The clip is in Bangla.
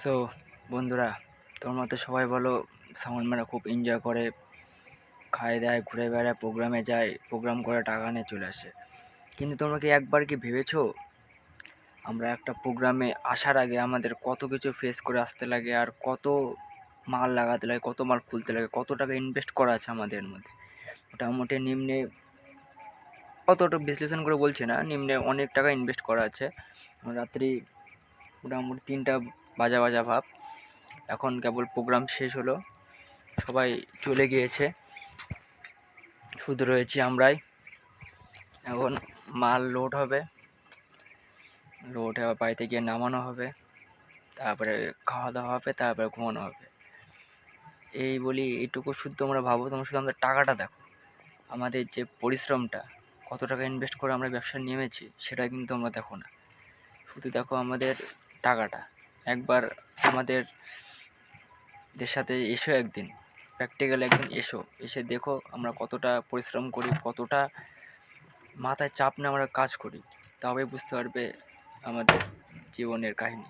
সো বন্ধুরা, তোমার মতো সবাই বলো সাউন্ড মানে খুব এনজয় করে, খায় দায়, ঘুরে বেড়ায়, প্রোগ্রামে যায়, প্রোগ্রাম করে টাকা নিয়ে চলে আসে। কিন্তু তোমরা কি একবার কি ভেবেছো আমরা একটা প্রোগ্রামে আসার আগে আমাদের কত কিছু ফেস করে আসতে লাগে, আর কত মাল লাগাতে লাগে, কত মাল খুলতে লাগে, কত টাকা ইনভেস্ট করা আছে আমাদের মধ্যে। মোটামুটি নিম্নে অতটা বিশ্লেষণ করে বলছি না, নিম্নে অনেক টাকা ইনভেস্ট করা আছে। রাত্রি মোটামুটি 3টা বাজা বাজা ভাব, এখন কেবল প্রোগ্রাম শেষ হলো, সবাই চলে গিয়েছে, শুধু রয়েছি আমরাই। এখন মাল লোড হবে, লোড হওয়ার বাড়িতে গিয়ে নামানো হবে, তারপরে খাওয়া দাওয়া হবে, তারপরে ঘুমানো হবে। এই বলি এইটুকু শুধু তোমরা ভাবো, তোমরা শুধু আমাদের টাকাটা দেখো, আমাদের যে পরিশ্রমটা, কত টাকা ইনভেস্ট করে আমরা ব্যবসা নেমেছি সেটা কিন্তু তোমরা দেখো না, শুধু দেখো আমাদের টাকাটা। একবার আমাদের সাথে এসো একদিন, প্র্যাকটিক্যালি একদিন এসো, এসে দেখো আমরা কতটা পরিশ্রম করি, কতটা মাথায় চাপ নিয়ে আমরা কাজ করি, তবেই বুঝতে পারবে আমাদের জীবনের কাহিনী।